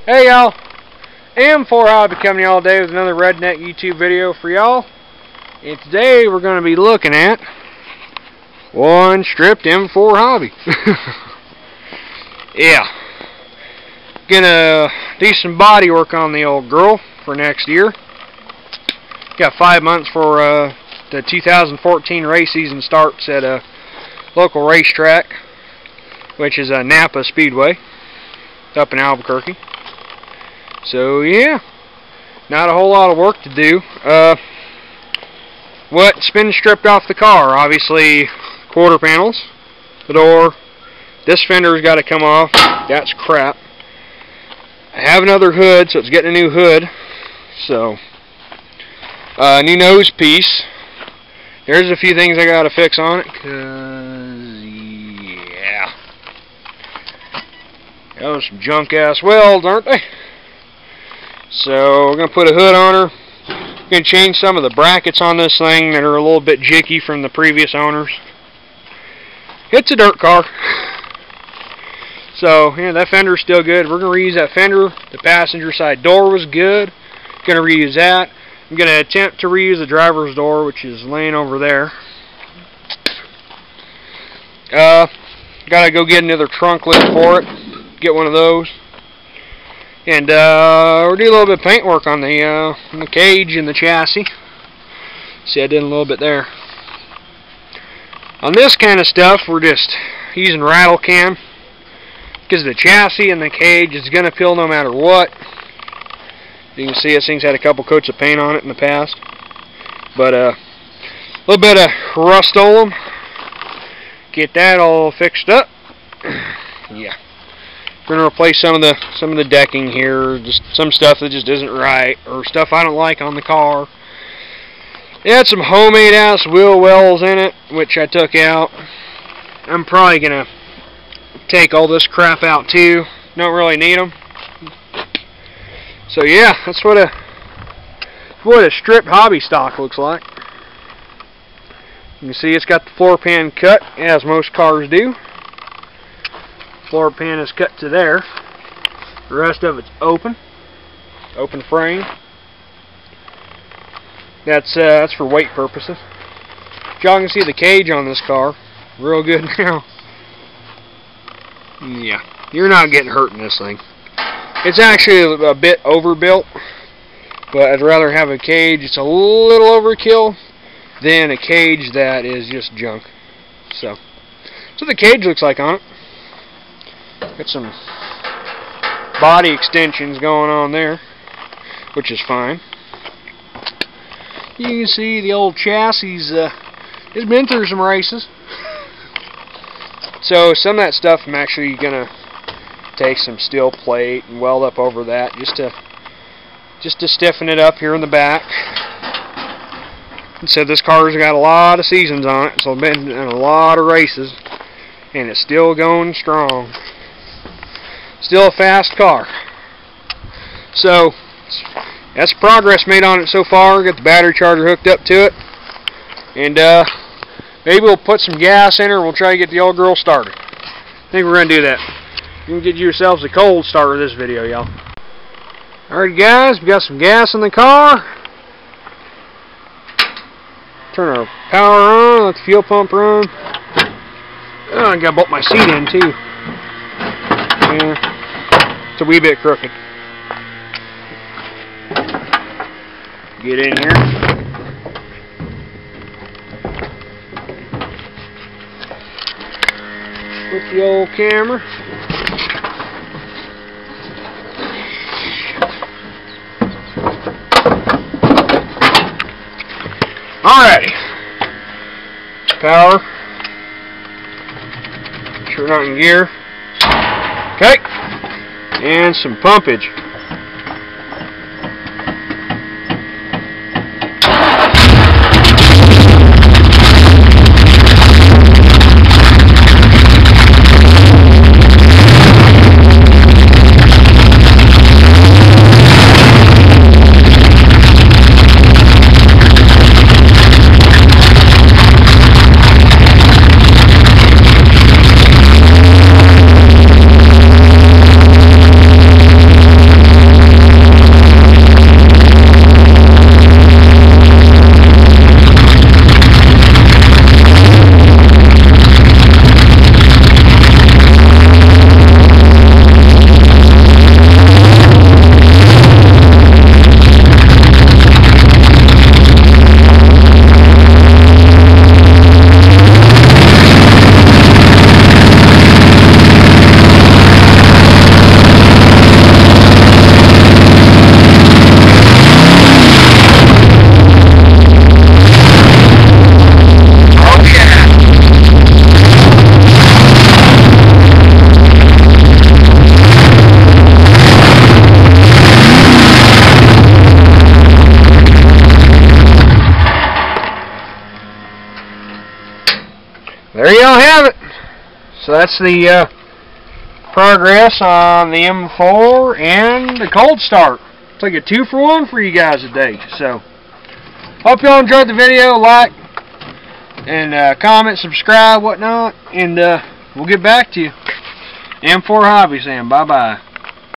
Hey y'all, M4 Hobby coming y'all today with another Redneck YouTube video for y'all. And today we're going to be looking at one stripped M4 Hobby. Yeah, gonna do some body work on the old girl for next year. Got 5 months for the 2014 race season starts at a local racetrack, which is Napa Speedway up in Albuquerque. So yeah, not a whole lot of work to do. What's been stripped off the car? Obviously, quarter panels, the door. This fender's got to come off. That's crap. I have another hood, so it's getting a new hood. So, new nose piece. There's a few things I got to fix on it, 'cause yeah, those some junk ass welds, aren't they? So we're going to put a hood on her. Going to change some of the brackets on this thing that are a little bit jicky from the previous owners. It's a dirt car. So yeah, that fender's still good. We're going to reuse that fender. The passenger side door was good. Going to reuse that. I'm going to attempt to reuse the driver's door, which is laying over there. Got to go get another trunk lid for it. Get one of those. And we'll do a little bit of paint work on the cage and the chassis. See, I did a little bit there. On this kind of stuff, we're just using rattle can, because the chassis and the cage is going to peel no matter what. You can see this thing's had a couple coats of paint on it in the past. But a little bit of Rust-Oleum. Get that all fixed up. Yeah. We're gonna replace some of the decking here, just some stuff that just isn't right, or stuff I don't like on the car. It had some homemade ass wheel wells in it, which I took out. I'm probably gonna take all this crap out too. Don't really need them. So yeah, that's what a stripped hobby stock looks like. You can see it's got the floor pan cut, as most cars do. Floor pan is cut to there. The rest of it's open frame. That's for weight purposes. Y'all can see the cage on this car real good now. Yeah, you're not getting hurt in this thing. It's actually a bit overbuilt, but I'd rather have a cage it's a little overkill than a cage that is just junk. So the cage looks like on it. Got some body extensions going on there, which is fine. You can see the old chassis has been through some races. So some of that stuff I'm actually gonna take some steel plate and weld up over that just to stiffen it up here in the back. And so this car's got a lot of seasons on it, so it's been in a lot of races, and it's still going strong. Still a fast car. So that's progress made on it so far. Got the battery charger hooked up to it, and maybe we'll put some gas in her. We'll try to get the old girl started. I think we're gonna do that. You can get yourselves a cold start with this video, y'all. Alright guys, we got some gas in the car. Turn our power on, let the fuel pump run. Oh, I gotta bolt my seat in too. Yeah. It's a wee bit crooked. Get in here. With the old camera. Alrighty. Power. Sure not in gear. Okay. And some pumpage. there y'all have it. So that's the progress on the M4 and the cold start. It's like a 2-for-1 for you guys today. So hope y'all enjoyed the video. Like and comment, subscribe, whatnot, and we'll get back to you. M4 Hobby saying bye bye.